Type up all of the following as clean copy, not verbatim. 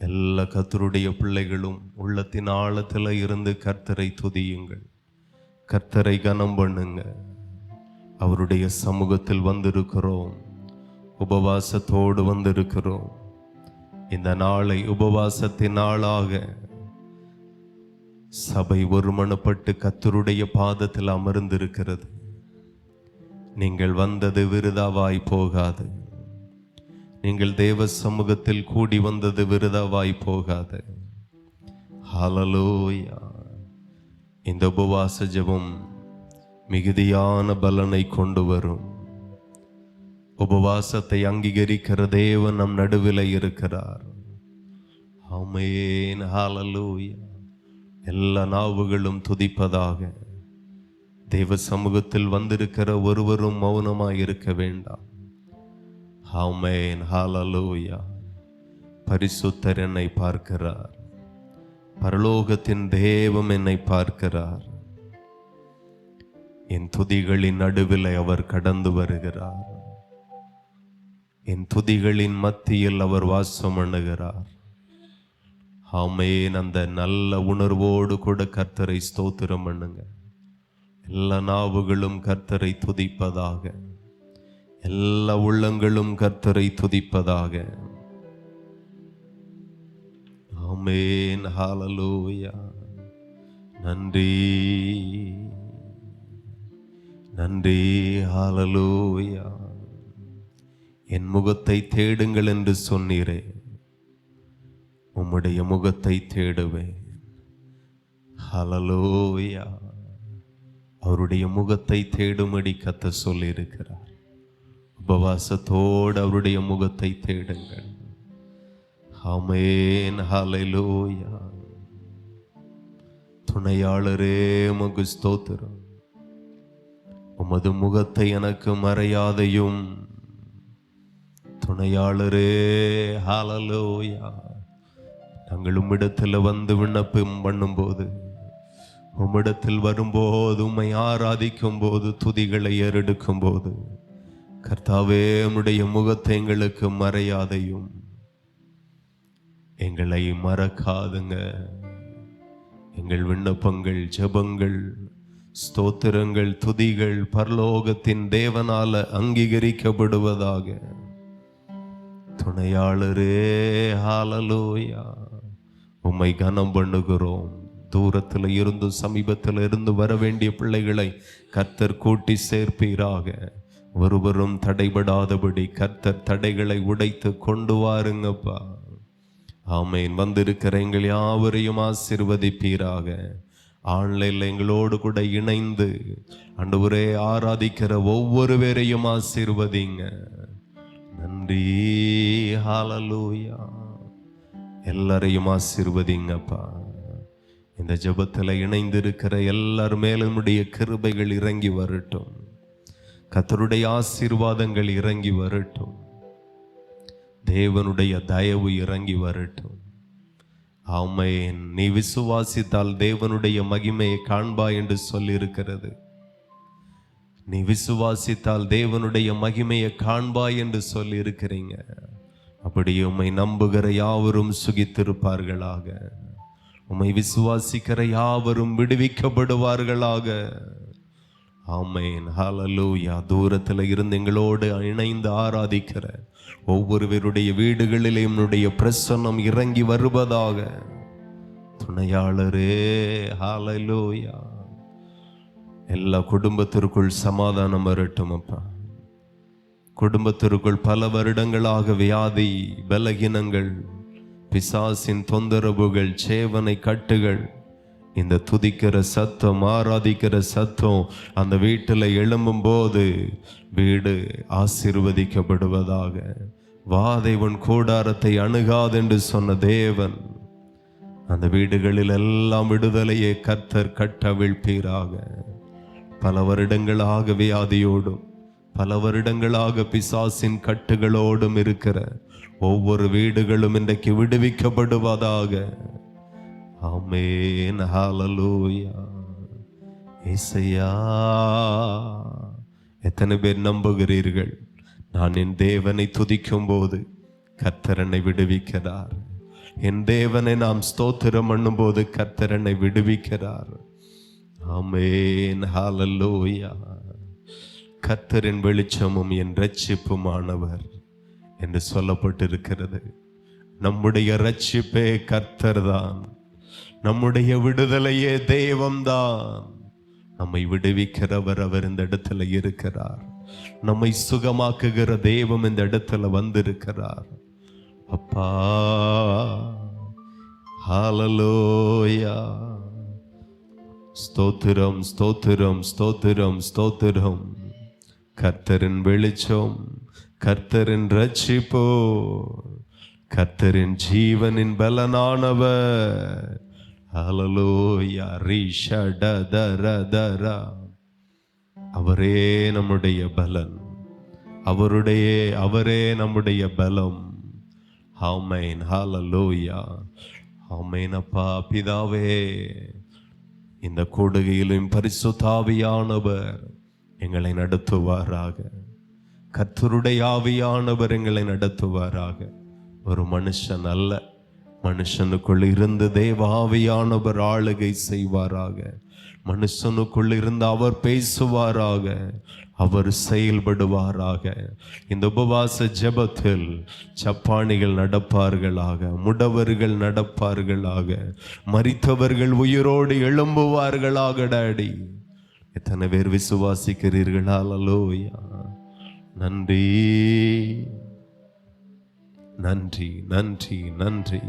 எல்லா கர்த்தருடைய பிள்ளைகளும் உள்ளத்தின் ஆழத்தில் இருந்து கர்த்தரை துதியுங்கள், கர்த்தரை கனம் பண்ணுங்க. அவருடைய சமூகத்தில் வந்திருக்கிறோம், உபவாசத்தோடு வந்திருக்கிறோம். இந்த நாளை உபவாசத்தின் நாளாக சபை ஒருமனப்பட்டு கர்த்தருடைய பாதத்தில் அமர்ந்திருக்கிறது. நீங்கள் வந்தது விருதாவாய் போகாது. நீங்கள் தேவ சமூகத்தில் கூடி வந்தது விருதாவாய் போகாது. ஹல்லேலூயா. இந்த உபவாச ஜெபம் மிகுதியான பலனை கொண்டு வரும். உபவாசத்தை அங்கீகரிக்கிற தேவன் நம் நடுவில் இருக்கிறார். ஆமென். ஹல்லேலூயா. எல்லா நாவுகளும் துதிப்பதாக. தேவ சமூகத்தில் வந்திருக்கிற ஒருவரும் மௌனமாய் இருக்க வேண்டாம். ஆமென். ஹல்லேலூயா. பரிசுத்தர் என்னை பார்க்கிறார், பரலோகத்தின் தேவன் என்னை பார்க்கிறார். என் துதிகளின் நடுவில் அவர் கடந்து வருகிறார். என் துதிகளின் மத்தியில் அவர் வாசம் பண்ணுகிறார். ஆமென். அந்த நல்ல உணர்வோடு கூட கர்த்தரை ஸ்தோத்திரம் பண்ணுங்க. எல்லா நாவுகளும் கர்த்தரை துதிப்பதாக, எல்லா உள்ளங்களும் கர்த்தரை துதிப்பதாக. ஆமென். ஹல்லேலூயா. நன்றி, நன்றி. ஹல்லேலூயா. என் முகத்தை தேடுங்கள் என்று சொன்னீரே, உம்முடைய முகத்தை தேடுவேன். ஹல்லேலூயா. அவருடைய முகத்தை தேடும்படி கர்த்தர் சொல்லி இருக்கிறார். உபவாசத்தோடு அவருடைய முகத்தை தேடுங்கள். ஆமென். ஹல்லேலூயா. துணையாளரே உமக்கு ஸ்தோத்திரம். உமது முகத்தை எனக்கு மறையாதையும். துணையாளரே, ஹல்லேலூயா. நாங்கள் உம்மிடத்தில் வந்து விண்ணப்பம் பண்ணும்போது, உம்மிடத்தில் வரும்போது, உம்மை ஆராதிக்கும் போது, துதிகளை ஏறெடுக்கும் போது, கர்த்தாவே உம்முடைய முகத்தை எங்களுக்கு மறையாதையும். எங்களை மறக்காதுங்க. எங்கள் விண்ணப்பங்கள், ஜெபங்கள், ஸ்தோத்திரங்கள், துதிகள் பரலோகத்தின் தேவனால அங்கீகரிக்கப்படுவதாக. துணையாளரே, ஹல்லேலூயா. உம்மை கனம் பண்ணுகிறோம். தூரத்தில் இருந்து சமீபத்தில் இருந்து வர வேண்டிய பிள்ளைகளை கர்த்தர் கூட்டி சேர்ப்பீராக. ஒருவரும் தடைபடாதபடி கர்த்தர் தடைகளை உடைத்து கொண்டு வாருங்கப்பா. ஆமென். வந்திருக்கிற எங்கள் யாவரையும் ஆசீர்வதிப்பீராக. ஆன்லைன்ல எங்களோடு கூட இணைந்து ஆண்டவரே ஆராதிக்கிற ஒவ்வொரு பேரையும் ஆசீர்வதிங்க. நன்றி. ஹல்லேலூயா. எல்லாரையும் ஆசீர்வதிங்கப்பா. இந்த ஜெபத்தில் இணைந்திருக்கிற எல்லார் மேலும் உம்முடைய கிருபைகள் இறங்கி வரட்டும். கர்த்தருடைய ஆசீர்வாதங்கள் இறங்கி வரட்டும். தேவனுடைய தயவு இறங்கி வரட்டும். ஆமென். நீ விசுவாசித்தால் தேவனுடைய மகிமையை காண்பாய் என்று சொல்லி இருக்கிறது. நீ விசுவாசித்தால் தேவனுடைய மகிமையை காண்பாய் என்று சொல்லி இருக்கிறீங்க. அப்படியே உம்மை நம்புகிற யாவரும் சுகித்திருப்பார்களாக. உம்மை விசுவாசிக்கிற யாவரும் விடுவிக்கப்படுவார்களாக. ஆமென். ஹல்லேலூயா. தூரத்தில் இருந்து எங்களோடு இணைந்து ஆராதிக்கிற ஒவ்வொருவருடைய வீடுகளிலே உம்முடைய பிரசன்னம் இறங்கி வருவதாக. துணையாளரே, ஹல்லேலூயா. எல்லா குடும்பத்திற்குள் சமாதானம் வரட்டும் அப்பா. குடும்பத்திற்குள் பல வருடங்களாக வியாதி, பலகீனங்கள், பிசாசின் தொந்தரவுகள், சேவனை கட்டுகள், இந்த துதிக்கிற சத்தம், ஆராதிக்கிற சத்தம் அந்த வீட்டில் எழும்பும் போது வீடு ஆசீர்வதிக்கப்படுவதாக. வாதைவன் கூடாரத்தை அணுகாதென்று சொன்ன தேவன் அந்த வீடுகளில் எல்லாம் விடுதலையை கர்த்தர் கட்டவிழ்ப்பீராக. பல வருடங்களாக வியாதியோடும் பல வருடங்களாக பிசாசின் கட்டுகளோடும் இருக்கிற ஒவ்வொரு வீடுகளும் இன்றைக்கு விடுவிக்கப்படுவதாக. ஆமென். ஹல்லேலூயா. இயேசுயா. எத்தனை பேர் நம்புகிறீர்கள்? நான் என் தேவனை துதிக்கும் போது கர்த்தர் என்னை விடுவிக்கிறார். என் தேவனை நாம் ஸ்தோத்திரம் பண்ணும்போது கர்த்தர் என்னை விடுவிக்கிறார். ஆமென், ஹல்லேலூயா. கர்த்தரின் வெளிச்சமும் என் இரட்சிப்புமானவர் என்று சொல்லப்பட்டிருக்கிறது. நம்முடைய இரட்சிப்பே கர்த்தர் தான், நம்முடைய விடுதலையே தெய்வம்தான். நம்மை விடுவிக்கிறவர் அவர் இந்த இடத்துல இருக்கிறார். நம்மை சுகமாக்குகிற தெய்வம் இந்த இடத்துல வந்திருக்கிறார். அப்பா, ஹல்லேலூயா. ஸ்தோத்திரம், ஸ்தோத்திரம், ஸ்தோத்திரம், ஸ்தோத்திரம். கர்த்தரின் வெளிச்சம், கர்த்தரின் இரட்சிப்போ, கர்த்தரின் ஜீவனின் பலனானவர். ஹல்லேலூயா. ரிஷடதரதரா. அவரே நம்முடைய பலன், அவரே நம்முடைய பலம். ஆமென், ஹல்லேலூயா. ஆமென். அப்பா பிதாவே, இந்த கூடுகையிலும் பரிசுத்த ஆவியானவர் எங்களை நடத்துவாராக. கர்த்தருடைய ஆவியானவர் எங்களை நடத்துவாராக. ஒரு மனுஷன் அல்ல, மனுஷனுக்குள் இருந்து தேவ ஆவியானவர் ஆளுகை செய்வாராக. மனுஷனுக்குள் இருந்து அவர் பேசுவாராக, அவர் செயல்படுவாராக. இந்த உபவாச ஜெபத்தில் சப்பானிகள் நடப்பார்களாக, முடவர்கள் நடப்பார்களாக, மரித்தவர்கள் உயிரோடு எழும்புவார்களாக. டாடி, எத்தனை பேர் விசுவாசிக்கிறீர்கள்? ஹல்லேலூயா. நன்றி, நன்றி, நன்றி, நன்றி.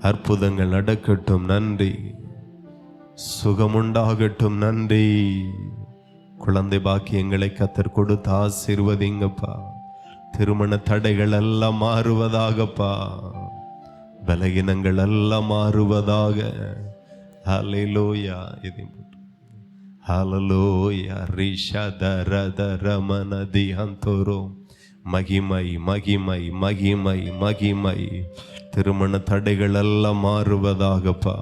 அற்புதங்கள் நடக்கட்டும். நன்றி. சுகமுண்டாகட்டும். நன்றி. குழந்தை பாக்கியங்களை கர்த்தர் கொடுத்து ஆசீர்வதிங்கப்பா. திருமண தடைகள் எல்லாம் மாறுவதாகப்பா. பலகீனங்கள் எல்லாம் மாறுவதாக. ஹல்லேலூயா. ஹல்லேலூயா. ரிஷதரதரமனதிஹந்தோரோ. மகிமை, மகிமை, மகிமை, மகிமை. திருமண தடைகள் எல்லாம் மாறுவதாகப்பா.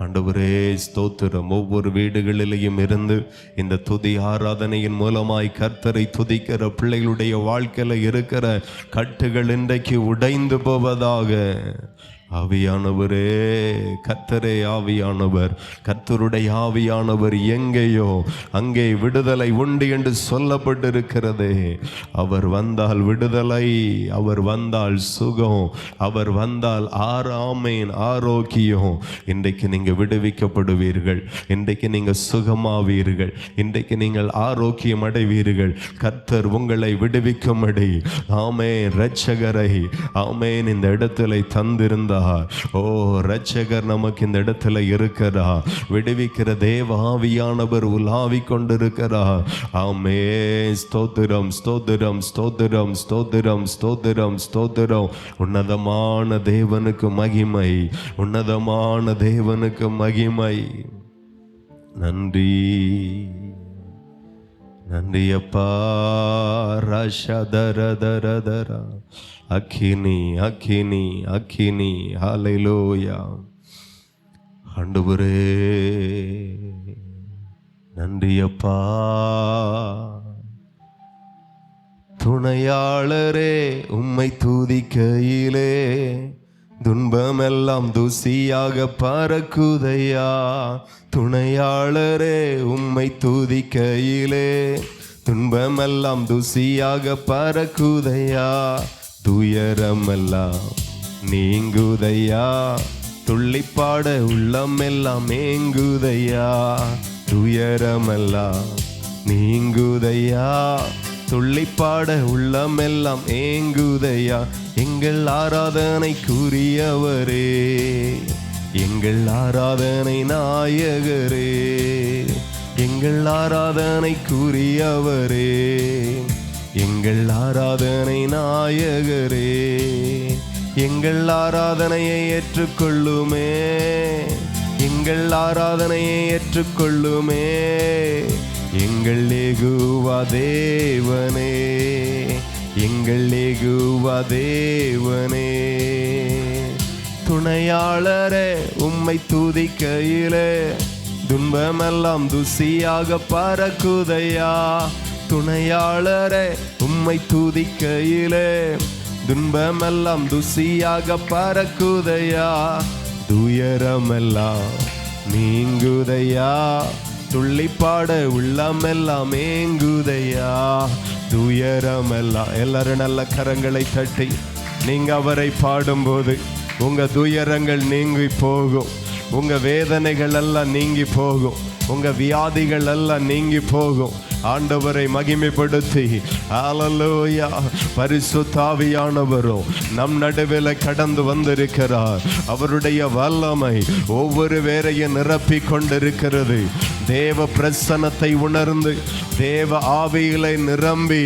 ஆண்டவரே ஸ்தோத்திரம். ஒவ்வொரு வீடுகளிலேயும் இருந்து இந்த துதி ஆராதனையின் மூலமாய் கர்த்தரை துதிக்கிற பிள்ளைகளுடைய வாழ்க்கையில இருக்கிற கட்டுகள் இன்றைக்கு உடைந்து போவதாக. ஆவியானவரே, கர்த்தரே ஆவியானவர், கர்த்தருடைய ஆவியானவர் எங்கேயோ அங்கே விடுதலை உண்டு என்று சொல்லப்பட்டிருக்கிறதே. அவர் வந்தால் விடுதலை, அவர் வந்தால் சுகம், அவர் வந்தால் ஆமென் ஆரோக்கியம். இன்றைக்கு நீங்க விடுவிக்கப்படுவீர்கள், இன்றைக்கு நீங்க சுகமாவீர்கள், இன்றைக்கு நீங்கள் ஆரோக்கியம் அடைவீர்கள். கர்த்தர் உங்களை விடுவிக்கும்படி ஆமென் இரட்சகரை ஆமென் இந்த இடத்துல தந்திருந்தார். ஓ, இரட்சகர் நமக்கு இந்த இடத்துல இருக்கிறார். விடுவிக்கிற தேவ ஆவியானவர் உலாவிக் கொண்டிருக்கிறார். ஆமென். ஸ்தோத்திரம், ஸ்தோத்திரம், ஸ்தோத்திரம், ஸ்தோத்திரம், ஸ்தோத்திரம், ஸ்தோத்திரம். உன்னதமான தேவனுக்கு மகிமை, உன்னதமான தேவனுக்கு மகிமை. நன்றி, நன்றி அப்பா. ரஷதரதரதரா. அக்கினி, அக்கினி, அக்கினி. ஹல்லேலூயா. ஆண்டவரே நன்றி அப்பா. துணையாளரே உம்மை துதிக்கையிலே துன்பமெல்லாம் தூசியாக பறக்குதையா. துணையாளரே உம்மை துதிக்கையிலே துன்பமெல்லாம் தூசியாக பறக்குதையா. துயரமெல்லாம் நீங்குதையா, துள்ளிப்பாட உள்ளமெல்லாம் ஏங்குதையா. துயரமெல்லாம் நீங்குதையா, துள்ளிப்பாட உள்ளமெல்லாம் ஏங்குதையா. எங்கள் ஆராதனைக்குரியவரே, எங்கள் ஆராதனை நாயகரே, எங்கள் ஆராதனைக்குரியவரே, எங்கள் ஆராதனை நாயகரே. எங்கள் ஆராதனையை ஏற்றுக்கொள்ளுமே, எங்கள் ஆராதனையை ஏற்றுக்கொள்ளுமே. எங்கள் யெகோவா தேவனே, எங்கள் யெகோவா தேவனே. துணையாளரே உம்மை துதிக்கையிலே துன்பமெல்லாம் தூசியாக பறக்குதையா. துணையாளரே உம்மை துதிக்கையிலே துன்பமெல்லாம் துசியாக பறக்குதையா, துயரமெல்லாம் நீங்குதையா, துள்ளிப்பாட உள்ளமெல்லாம் ஏங்குதையா, துயரமெல்லாம். எல்லாரும் நல்ல கரங்களை தட்டி நீங்க அவரை பாடும்போது உங்க துயரங்கள் நீங்கி போகும், உங்க வேதனைகள் எல்லாம் நீங்கி போகும், உங்க வியாதிகள் எல்லாம் நீங்கி போகும். ஆண்டவரை மகிமைப்படுத்தி ஹல்லேலூயா. பரிசுத்த ஆவியானவரும் நம் நடுவில் கடந்து வந்திருக்கிறார். அவருடைய வல்லமை ஒவ்வொரு வேரையும் நிரப்பி கொண்டிருக்கிறது. தேவ பிரசன்னத்தை உணர்ந்து தேவ ஆவியிலே நிரம்பி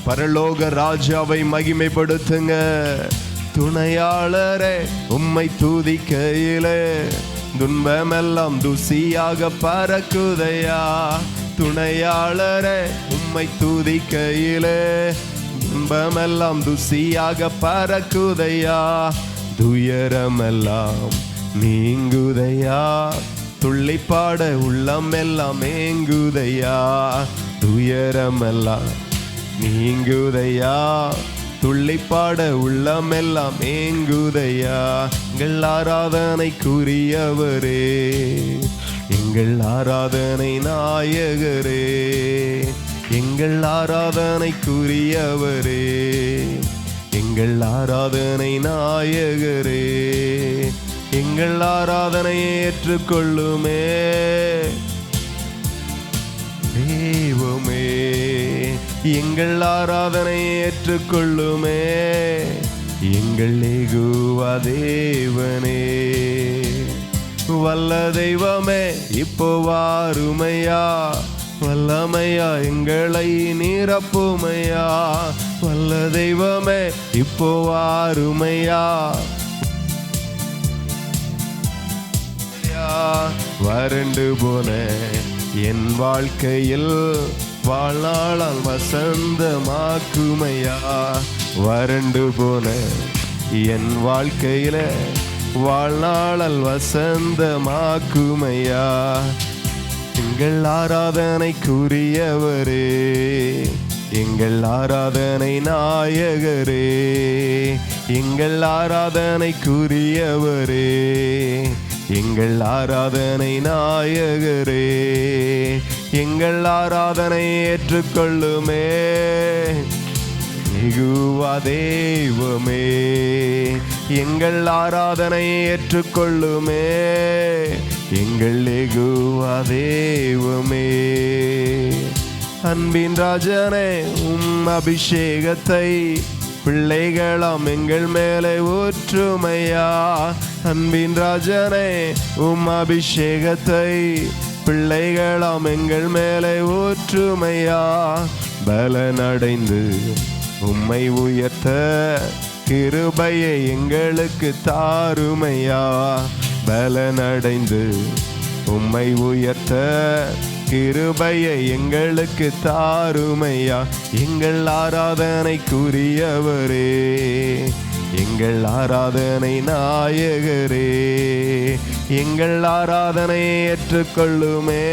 பரலோக ராஜாவை மகிமைப்படுத்துங்க. துணையாளரே உம்மை துதிக்கையிலே துன்பமெல்லாம் துசியாக பறக்குதையா, துணையாளரே உம்மை துதிக்கையிலே துன்பமெல்லாம் துசியாக பறக்குதையா, துயரமெல்லாம் நீங்குதையா, துள்ளிப்பாட உள்ளம் எல்லாம் ஏங்குதையா, துயரமெல்லாம் நீங்குதையா, துள்ளிப்பாட உள்ளம் எல்லாம் ஏங்குதையா. எங்கள் ஆராதனைக்குரியவரே, எங்கள் ஆராதனை நாயகரே, எங்கள் ஆராதனைக்குரியவரே, எங்கள் ஆராதனை நாயகரே, எங்கள் ஆராதனையை ஏற்றுக்கொள்ளுமே தெய்வமே, எங்கள் ஆராதனையை ஏற்றுக்கொள்ளுமே எங்கள் யெகோவா தேவனே. வல்ல தெய்வமே இப்போ வாருமையா, வல்லமையா எங்களை நிரப்புமையா, வல்ல தெய்வமே இப்போ வாருமையா. வறண்டு போன என் வாழ்க்கையில் வாழ்நாளால் வசந்தமாக்குமையா, வறண்டு போன என் வாழ்க்கையில வாழ்நாளால் வசந்தமாக்குமையா. எங்கள் ஆராதனைக்குரியவரே, எங்கள் ஆராதனை நாயகரே, எங்கள் ஆராதனைக்குரியவரே, எங்கள் ஆராதனை நாயகரே, எங்கள் ஆராதனை ஏற்றுக்கொள்ளுமே யெகோவா தெய்வமே, எங்கள் ஆராதனை ஏற்றுக்கொள்ளுமே எங்கள் யெகோவா தெய்வமே. அன்பின் ராஜனே உம் அபிஷேகத்தை பிள்ளைகளாம் எங்கள் மேலே ஊற்றுமையா, அன்பின் ராஜனே உம் அபிஷேகத்தை பிள்ளைகளாம் எங்கள் மேலே ஊற்றுமையா. பலனடைந்து உம்மை உயர்த்த கிருபையை எங்களுக்கு தாருமையா, பலனடைந்து உம்மை உயர்த்த கிருபையை எங்களுக்கு தாருமையா. எங்கள் ஆராதனைக்குரியவரே, எங்கள் ஆராதனை நாயகரே, எங்கள் ஆராதனை ஏற்றுக்கொள்ளுமே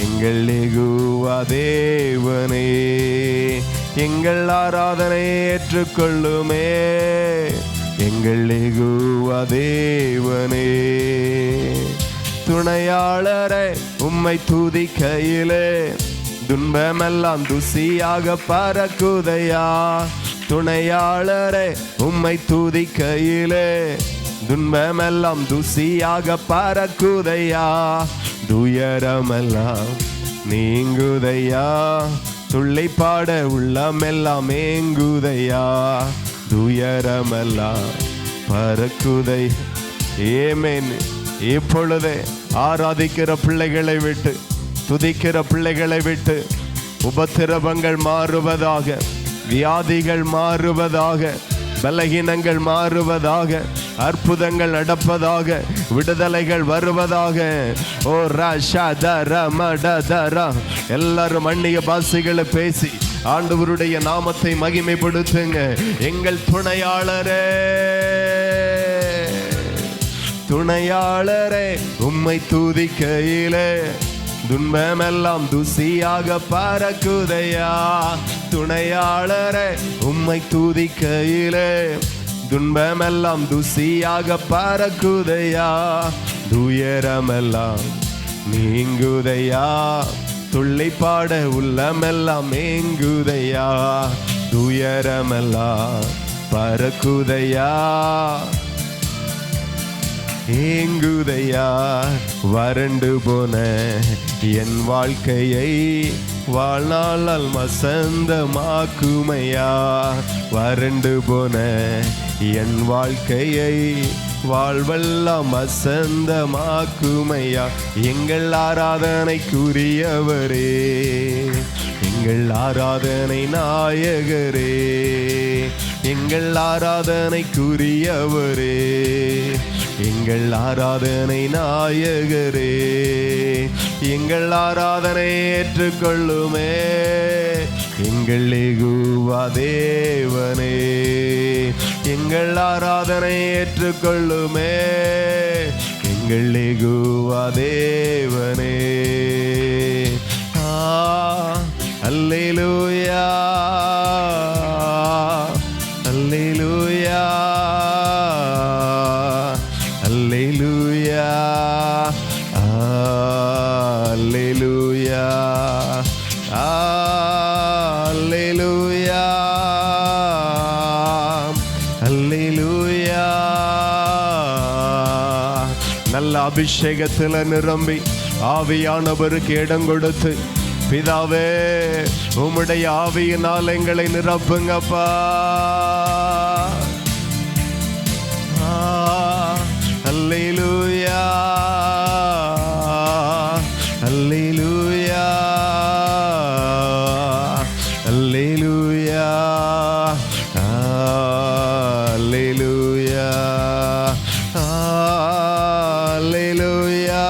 எங்கள் யெகோவா தேவனே, எங்கள் ஆராதனை ஏற்றுக்கொள்ளுமே எங்கள் யெகோவா தேவனே. துணையாளரே உம்மை துதிக்கையிலே துன்பமெல்லாம் துசியாக பறக்குதையா, துணையாளரே உம்மை துதிக்கையிலே துன்பமெல்லாம் துசியாக பறக்குதையா, துயரமெல்லாம் நீங்குதையா, துள்ளிப்பாட உள்ளமெல்லாம் ஏங்குதையா, துயரமெல்லாம் பறக்குதை. ஏமேன். இப்பொழுதே ஆராதிக்கிற பிள்ளைகளை விட்டு துதிக்கிற பிள்ளைகளை விட்டு உபத்திரவங்கள் மாறுவதாக, வியாதிகள் மாறுவதாக, பலகீனங்கள் மாறுவதாக, அற்புதங்கள் நடப்பதாக, விடுதலைகள் வருவதாக. ஓ ராஷா தர மட தர. எல்லாரும் அந்நிய பாஷைகளை பேசி ஆண்டவருடைய நாமத்தை மகிமைப்படுத்துங்க. எங்கள் துணையாளரே, துணையாளரே உம்மை துதிக்கையிலே துன்பமெல்லாம் துசியாக பறக்குதையா, துணையாளரே உம்மை துதிக்கையிலே துன்பமெல்லாம் துசியாக பறக்குதையா, துயரமெல்லாம் நீங்குதையா, துள்ளிப்பாட உள்ளமெல்லாம் ஏங்குதையா, துயரமெல்லாம் பறக்குதையா, ஏங்குதையா. வறண்டு போன என் வாழ்க்கையை வாழ்நாளால் வசந்தமாக்குமையா, வறண்டு போன என் வாழ்க்கையை வாழ்வெல்லாம் வசந்தமாக்குமையா. எங்கள் ஆராதனைக்குரியவரே, எங்கள் ஆராதனை நாயகரே, எங்கள் ஆராதனைக்குரியவரே, எங்கள் ஆராதனை நாயகரே, எங்கள் ஆராதனை ஏற்றுக்கொள்ளுமே எங்கள் யெகோவா தேவனே, எங்கள் ஆராதனை ஏற்றுக்கொள்ளுமே எங்கள் யெகோவா தேவனே. அல்லேலூயா அல்லேலூயா அல்லேலூயா அல்லேலூயா அல்லேலூயா அல்லேலூயா. நல்ல அபிஷேகத்தில் நிரம்பி ஆவியானவருக்கு இடம் கொடுத்து, பிதாவே உம்முடைய ஆவியினால் எங்களை நிரப்புங்கப்பா. அல்லேலூயா அல்லேலூயா அல்லேலூயா அல்லேலூயா அல்லேலூயா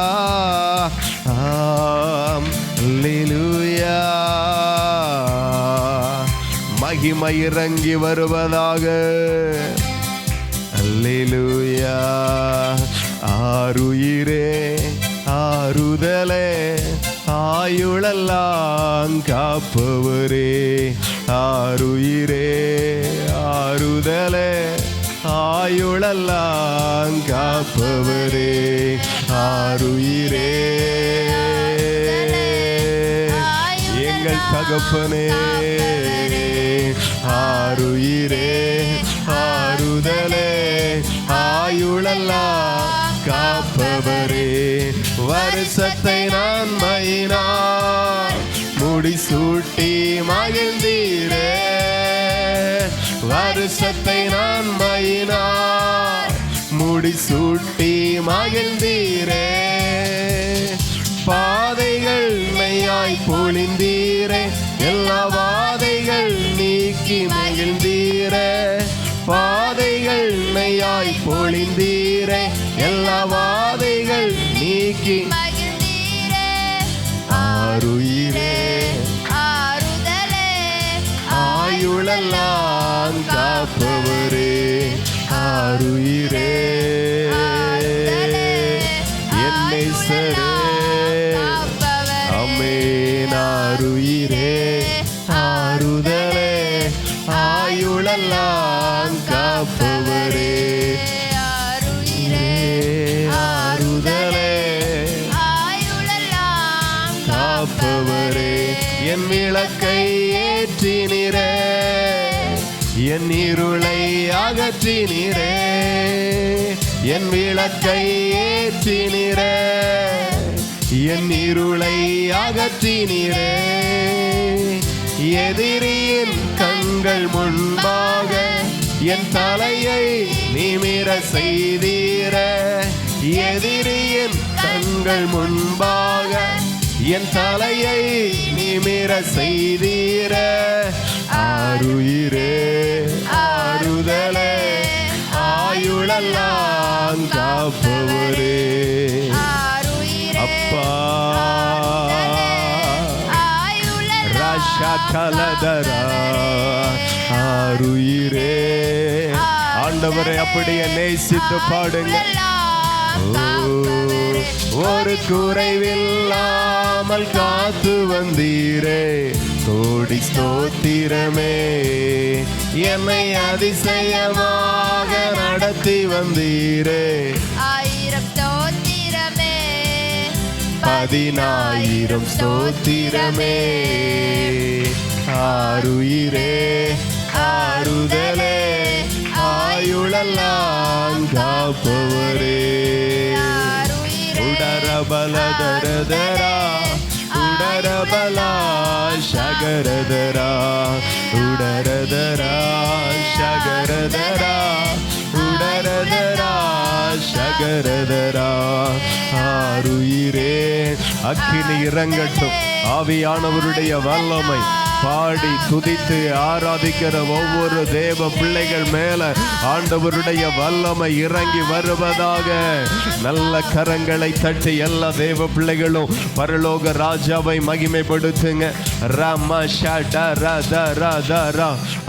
அல்லேலூயா. மகிமை இறங்கி வருவதாக. அல்லேலூயா. ஆருயிரே ஆறுதலே ஆயுளெல்லாம் காப்பவரே, ஆருயிரே ஆறுதலே ஆயுளெல்லாம் காப்பவரே, ஆருயிரே எங்கள் தகப்பனே, ஆருயிரே ஆறுதலே ஆயுளெல்லாம் காப்பவரே, வருஷத்தை நன்மையினால் முடிசூட்டி மகிழ்ந்தீரே, வருஷத்தை நன்மையினால் முடிசூட்டி மகிழ்ந்தீரே, பாதைகள் மெய்யாய் பொழிந்தீரே, எல்லா வாதைகள் நீக்கி மகிழ்ந்தீரே, பாதைகள் மெய்யாய் பொழிந்தீரே, எல்லா வாதைகள் நீக்கி மகிழ்ந்தீரே, ஆருயிரே ஆறுதலே ஆயுளெல்லாம் காப்பவரே, ஆருயிரே என்னை சரே அமேன், ஆருயிரே ஆறுதலே ஆயுளெல்லாம் காப்பவரே, ஆருயிரே ஆறுதலே ஆயுளெல்லாம் காப்பவரே, என் விளக்கை ஏற்றினீரே, என் இருளை அகற்றினீரே, என் விளக்கை ஏற்றினீரே, என் இருளை அகற்றினீரே, எதிரியின் கண்கள் முன்பாக என் தலையை நிமிர செய்தீரே, எதிரியின் கண்கள் முன்பாக என் தலையை நிமிர செய்தீரே, ஆருயிரே ஆறுதலே ஆயுளெல்லாம் காப்பவரே, அப்பா ராஷாகலதரா ஆருயிரே. ஆண்டவரை அப்படியே நேசித்து பாடுங்க. ஒரு குறைவில்லாமல் காத்து வந்தீரே, கோடி ஸ்தோத்திரமே. என்னை அதிசயமாக நடத்தி வந்தீரே. 1000 ஸ்தோத்திரமே, 10,000 ஸ்தோத்திரமே. ஆருயிரே ஆறுதலே ஆயுளெல்லாம் காப்பவரே. உடரபலதரதரா உடரபலா சகரதரா உடரதரா சகரதரா உடரதரா சகரதரா. ஆருயிரே. அக்கினி இறங்கட்டும். ஆவியானவருடைய வல்லமை பாடி துதித்து ஆராதிக்கிற ஒவ்வொரு தேவ பிள்ளைகள் மேல ஆண்டவருடைய வல்லமை இறங்கி வருவதாக. நல்ல கரங்களை தட்டி எல்லா தேவ பிள்ளைகளும் பரலோக ராஜாவை மகிமைப்படுத்துங்க.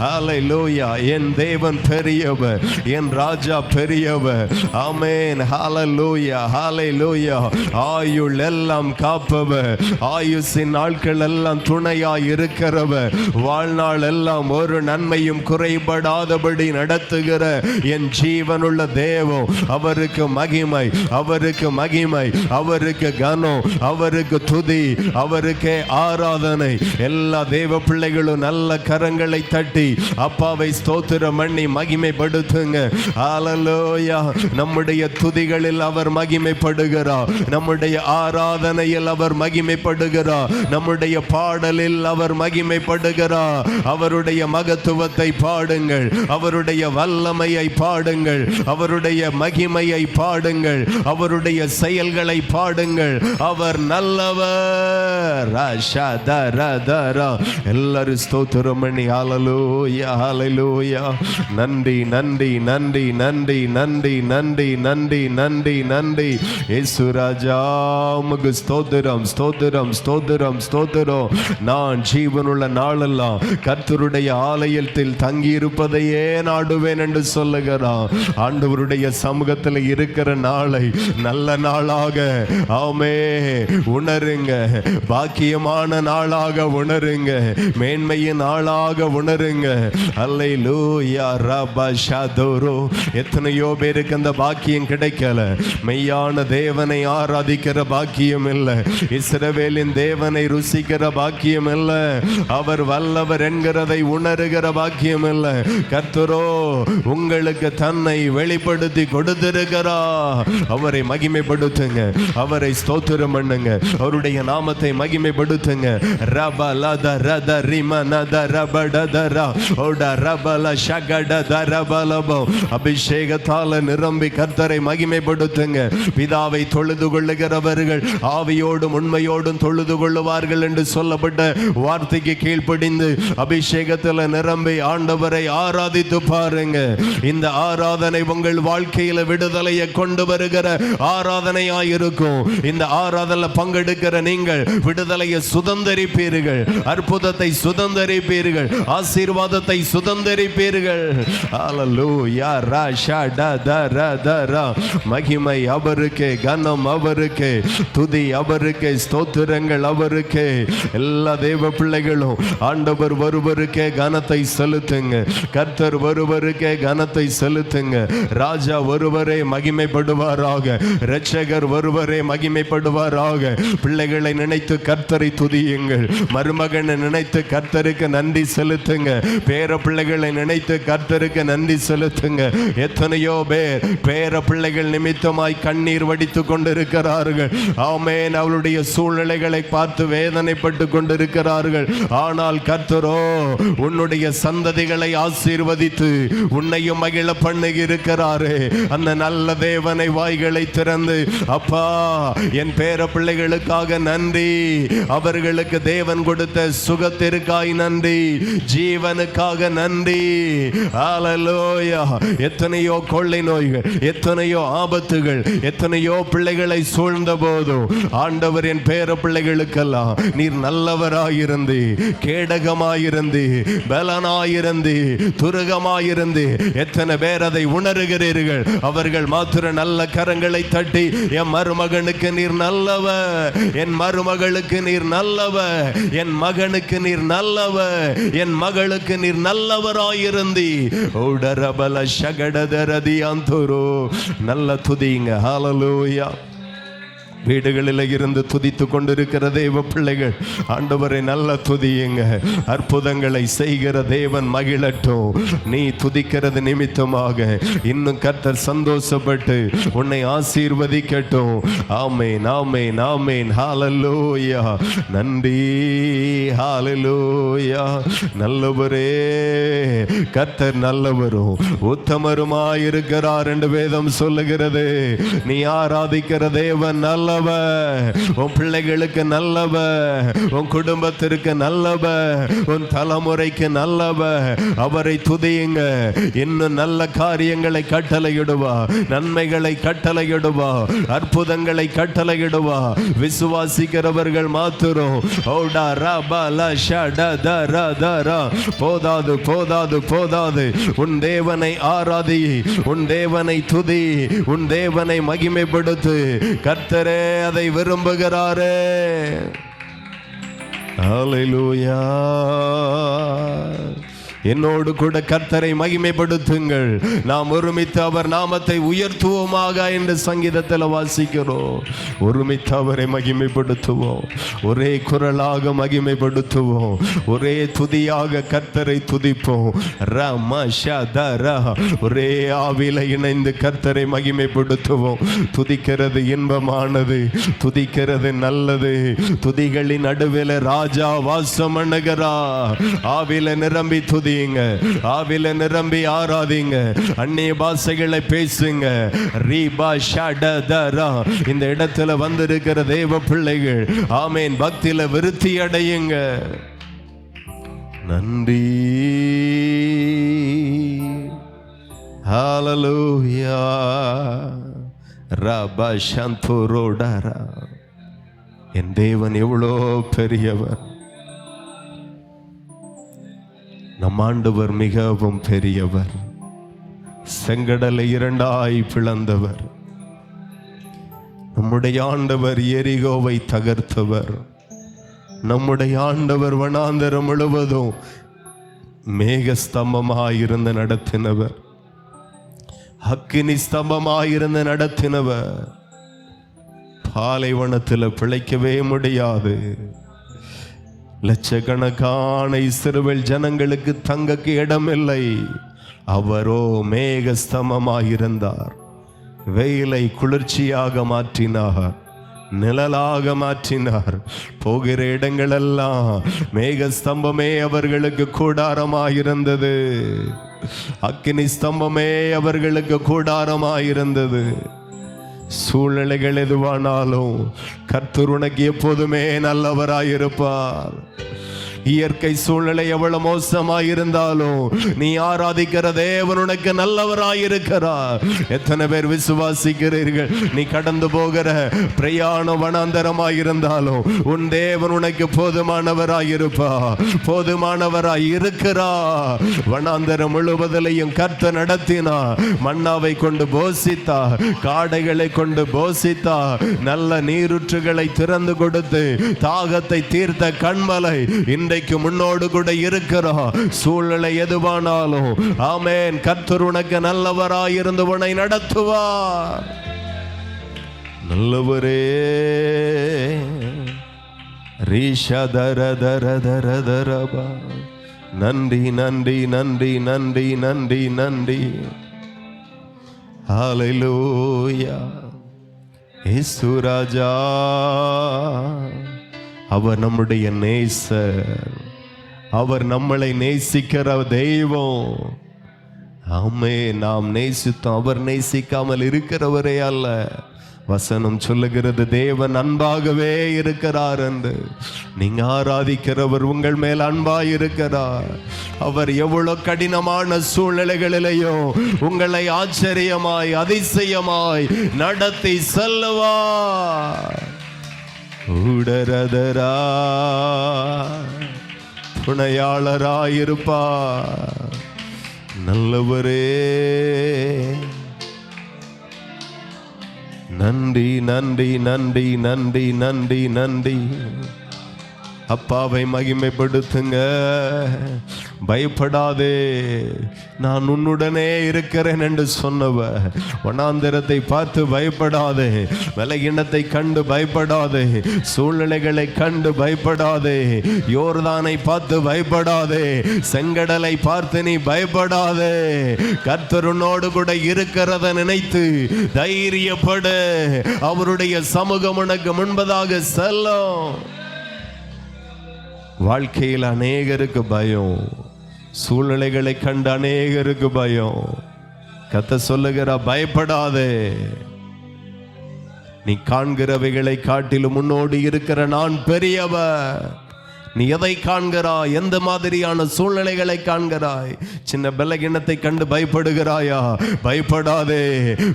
ஹல்லேலூயா. என் தேவன் பெரியவர், என் ராஜா பெரியவர். ஆமென். ஹல்லேலூயா ஹல்லேலூயா. ஆயுள் எல்லாம் காப்பவர், ஆயுசின் நாட்கள் எல்லாம் துணையாய் இருக்கிற வாழ்நாள் எல்லாம் ஒரு நன்மையும் குறைபடாதபடி நடத்துகிற என் ஜீவனுள்ள தேவன். அவருக்கு மகிமை, அவருக்கு மகிமை, அவருக்கு கனம், அவருக்கு துதி, அவருக்கே ஆராதனை. எல்லா தேவ பிள்ளைகளும் நல்ல கரங்களை தட்டி அப்பாவை ஸ்தோத்திரம் பண்ணி மகிமைப்படுத்துங்க. ஹல்லேலூயா. நம்முடைய துதிகளில் அவர் மகிமைப்படுகிறார், நம்முடைய ஆராதனையில் அவர் மகிமைப்படுகிறார், நம்முடைய பாடலில் அவர் மகிமைப்படுகிறார். அவருடைய மகத்துவத்தை பாடுங்கள், அவருடைய வல்லமையை பாடுங்கள், அவருடைய மகிமையை பாடுங்கள், அவருடைய செயல்களை பாடுங்கள். அவர் நல்லவர். எல்லாரும் ஸ்தோத்திரம் பண்ணி ஹல்லேலூயா ஹல்லேலூயா. நன்றி நன்றி நன்றி நன்றி நன்றி நன்றி நன்றி நன்றி நன்றி. இயேசு ராஜா உமக்கு ஸ்தோத்திரம் ஸ்தோத்திரம் ஸ்தோத்திரம் ஸ்தோத்திரம். நான் ஜீவனுள்ள நாளெல்லாம் கர்த்தருடைய ஆலயத்தில் தங்கி இருப்பதையே நாடுவேன் என்று சொல்லுகிறான். ஆண்டவருடைய சமூகத்தில் இருக்கிற நாளை நல்ல நாளாக ஆமே உணருங்க, பாக்கியமான நாளாக உணருங்க, மேன்மையின் நாளாக உணருங்க. அல்லேலூயா ரபா ஷதோரோ. எத்தனையோ பேருக்கு அந்த பாக்கியம் கிடைக்கல. மெய்யான தேவனை ஆராதிக்கிற பாக்கியம் இல்லை, இஸ்ரவேலின் தேவனை ருசிக்கிற பாக்கியம் இல்லை, அவர் வல்லவர் என்கிறதை உணருகிற பாக்கியம் இல்ல. கர்த்தரோ உங்களுக்கு தன்னை வெளிப்படுத்தி கொடுத்திருக்கிறார். அவரை மகிமைப்படுத்துங்க, அவரை ஸ்தோத்திரம் பண்ணுங்க, அவருடைய நாமத்தை மகிமைப்படுத்துங்க. ரபலத ரத ரிமனத ரபடதரா ஓட ரபல ஷகடத ரபலபோ. அபிஷேகத்தால நிரம்பி கர்த்தரை மகிமைப்படுத்துங்க. பிதாவை தொழுது கொள்ளுகிறவர்கள் ஆவியோடும் உண்மையோடும் தொழுது கொள்ளுவார்கள் என்று சொல்லப்பட்ட வார்த்தைக்கு கீழ்ப்படிந்து அபிஷேகத்தில் நிரம்பி ஆண்டவரை ஆராதித்து பாருங்க. இந்த ஆராதனை உங்கள் வாழ்க்கையில விடுதலையை கொண்டு வருகிற ஆராதனையாயிருக்கும். இந்த ஆராதனை பங்கெடுக்கிற நீங்கள் விடுதலையை சுதந்தரிப்பீர்கள், அற்புதத்தை சுதந்தரிப்பீர்கள், ஆசீர்வாதத்தை சுதந்தரிப்பீர்கள். ஹல்லேலூயா. மகிமை அவருக்கே, கனம் அவருக்கே, துதி அவருக்கே, ஸ்தோத்திரங்கள் அவருக்கே. எல்லா தேவ பிள்ளைகளும் ஆண்டவர் ஒருவருக்கே கனத்தை செலுத்துங்க, கர்த்தர் ஒருவருக்கே கனத்தை செலுத்துங்க. ராஜா ஒருவரே மகிமைப்படுவாராக, இரட்சகர் ஒருவரே மகிமைப்படுவாராக. பிள்ளைகளை நினைத்து கர்த்தரை துதியுங்கள், மருமகனை நினைத்து கர்த்தருக்கு நன்றி செலுத்துங்க, பேர பிள்ளைகளை நினைத்து கர்த்தருக்கு நன்றி செலுத்துங்க. எத்தனையோ பேர் பேர பிள்ளைகள் நிமித்தமாய் கண்ணீர் வடித்துக் கொண்டிருக்கிறார்கள். ஆமென். அவளுடைய சூழ்நிலைகளை பார்த்து வேதனைப்பட்டு கொண்டிருக்கிறார்கள். ஆனால் கர்த்தரோ உன்னுடைய சந்ததிகளை ஆசீர்வதித்து உன்னையும் மகிழ பண்ணி இருக்கிறாரே. அந்த நல்ல தேவனை வாய்களை திறந்து, அப்பா என் பேர பிள்ளைகளுக்காக நன்றி, அவர்களுக்கு தேவன் கொடுத்த சுகத்திற்காய் நன்றி, ஜீவனுக்காக நன்றி. ஹல்லேலூயா. எத்தனையோ கொள்ளை நோய்கள், எத்தனையோ ஆபத்துகள், எத்தனையோ பிள்ளைகளை சூழ்ந்த போதும் ஆண்டவர் என் பேர பிள்ளைகளுக்கெல்லாம் நீர் நல்லவராயிருந்து கேடகமாயிருந்து பலனாயிருந்து துருகமாயிருந்து எத்தனை பேர் அதை உணர்கிறீர்கள்? அவர்கள் மாத்திர நல்ல கரங்களை தட்டி, என் மருமகனுக்கு நீர் நல்லவர், என் மருமகளுக்கு நீர் நல்லவர், என் மகனுக்கு நீர் நல்லவர், என் மகளுக்கு நீர் நல்லவராயிருந்து ஓடரபல சகடதரதி அந்தோரோ. நல்ல துதிங்க. ஹல்லேலூயா. வீடுகளில் இருந்து துதித்து கொண்டிருக்கிற தேவ பிள்ளைகள், ஆண்டவரை நல்ல துதியுங்க. அற்புதங்களை செய்கிற தேவன் மகிழட்டும். நீ துதிக்கிறது நிமித்தமாக இன்னும் கர்த்தர் சந்தோஷப்பட்டு உன்னை ஆசீர்வதிக்கட்டும். ஆமென், ஆமென், ஆமென். ஹல்லேலூயா. நன்றி. ஹல்லேலூயா. நல்லவரே, கர்த்தர் நல்லவரும் உத்தமருமாயிருக்கிறார் என்று வேதம் சொல்லுகிறது. நீ ஆராதிக்கிற தேவன் நல்ல உன் பிள்ளைகளுக்கு நல்லவர், உன் குடும்பத்திற்கு நல்லவர், உன் தலைமுறைக்கு நல்லவர். அவரை துதியுங்க. இன்னும் நல்ல காரியங்களை கட்டளையிடுவா, நன்மைகளை கட்டளையிடுவா, அற்புதங்களை கட்டளையிடுவா. விசுவாசிக்கிறவர்கள் மாத்திரம் போதாது, போதாது, போதாது. உன் தேவனை ஆராதி, உன் தேவனை துதி, உன் தேவனை மகிமைப்படுத்து. கர்த்தரே அதை விரும்புகிறாரே. ஹல்லேலூயா. என்னோடு கூட கர்த்தரை மகிமைப்படுத்துங்கள், நாம் ஒருமித்து அவர் நாமத்தை உயர்த்துவோமாக என்று சங்கீதத்தில் வாசிக்கிறோம். ஒருமித்து அவரை மகிமைப்படுத்துவோம், ஒரே குரலாக மகிமைப்படுத்துவோம், ஒரே துதியாக கர்த்தரை துதிப்போம். ஒரே ஆவில இணைந்து கர்த்தரை மகிமைப்படுத்துவோம். துதிக்கிறது இன்பமானது, துதிக்கிறது நல்லது. துதிகளின் நடுவில் ராஜா வாசம் பண்ணுகிறார். ஆவில நிரம்பி துதி, ஆவில நிரம்பி ஆராதிங்க. அந்நிய பாஷைகளை பேசுங்க. ரீபா ஷடதரா. இந்த இடத்துல வந்திருக்கிற தேவ பிள்ளைகள், ஆமென், பக்தியில விருத்தி அடையுங்க. நன்றி. ஹல்லேலூயா. ரபா சந்தோரோடரா. என் தேவன் எவ்வளோ பெரியவர். நம் ஆண்டவர் மிகவும் பெரியவர். செங்கடலை இரண்டாய் பிளந்தவர். நம்முடைய ஆண்டவர் எரிகோவை தகர்த்தவர். நம்முடைய ஆண்டவர் வனாந்தரம் முழுவதும் மேகஸ்தம்பமாயிருந்து நடத்தினவர், அக்கினி ஸ்தம்பமாயிருந்து நடத்தினவர். பாலைவனத்தில் பிழைக்கவே முடியாது. லட்சக்கணக்கான இஸ்ரவேல் ஜனங்களுக்கு தங்கக்கு இடமில்லை. அவரோ மேகஸ்தமமாயிருந்தார். வெயிலை குளிர்ச்சியாக மாற்றினார், நிழலாக மாற்றினார். போகிற இடங்களெல்லாம் மேகஸ்தம்பமே அவர்களுக்கு கூடாரமாயிருந்தது, அக்கினி ஸ்தம்பமே அவர்களுக்கு கூடாரமாயிருந்தது. சூழ்நிலைகள் எதுவானாலும் கர்த்தர் உனக்கு எப்போதுமே நல்லவராயிருப்பார். இயற்கை சூழ்நிலை எவ்வளவு மோசமாயிருந்தாலும் நீ ஆராதிக்கிற தேவன் உனக்கு நல்லவராயிருக்கிறார். எத்தனை பேர் விசுவாசிக்கிறீர்கள்? நீ கடந்து போகிற பிரயாண வனாந்தரமாயிருந்தாலும் உன் தேவன் உனக்கு போதுமானவராயிருப்பார், போதுமானவராயிருக்கிறார். வனாந்தரம் முழுவதிலையும் கர்த்தர் நடத்தினார். மன்னாவை கொண்டு போஷித்தார், காடைகளை கொண்டு போஷித்தார், நல்ல நீரூற்றுகளை திறந்து கொடுத்து தாகத்தை தீர்த்த கண்மலை இன்றைக்கு முன்னோடு கூட இருக்கிறார். சூழ்நிலை எதுவானாலும் ஆமென், கர்த்தர் உனக்கு நல்லவராயிருந்து உன்னை நடத்துவார். நல்லவரே. ரீஷதரதரதரதரபா. நன்றி, நன்றி, நன்றி, நன்றி, நன்றி, நன்றி. ஹல்லேலூயா. இயேசு ராஜா, அவர் நம்முடைய நேசர், அவர் நம்மளை நேசிக்கிற தெய்வம். ஆமே, நாம் நேசித்தோம், அவர் நேசிக்காமல் இருக்கிறவரே அல்ல. வசனம் சொல்லுகிறது தேவன் அன்பாகவே இருக்கிறார் என்று. நீங்க ஆராதிக்கிறவர் உங்கள் மேல் அன்பாய் இருக்கிறார். அவர் எவ்வளவு கடினமான சூழ்நிலைகளிலேயும் உங்களை ஆச்சரியமாய் அதிசயமாய் நடத்தி செல்லுவார். உடரதரா துணையாளராயிருப்பார். நல்லவரே, நன்றி நன்றி நன்றி நன்றி நன்றி நன்றி. அப்பாவை மகிமைப்படுத்துங்க. பயப்படாதே, நான் உன்னுடனே இருக்கிறேன் என்று சொன்னவ. வனாந்திரத்தை பார்த்து பயப்படாதே, விலகினத்தை கண்டு பயப்படாதே, சூழ்நிலைகளை கண்டு பயப்படாதே, யோர்தானை பார்த்து பயப்படாதே, செங்கடலை பார்த்து நீ பயப்படாதே. கர்த்தர் உன்னோடு கூட இருக்கிறத நினைத்து தைரியப்படு. அவருடைய சமூகம் உனக்கு முன்பதாக செல்லும். வாழ்க்கையில் அநேகருக்கு பயம், சூழ்நிலைகளை கண்டு அநேகருக்கு பயம். கர்த்தர் சொல்லுகிற பயப்படாதே, நீ காண்கிறவைகளை காட்டிலும் முன்னோடி இருக்கிற நான் பெரியவர். நீ எதை காண்கிறாய்? எந்த மாதிரியான சூழ்நிலைகளை காண்கிறாய்? சின்ன பலகீனத்தை கண்டு பயப்படுகிறாயா? பயப்படாதே,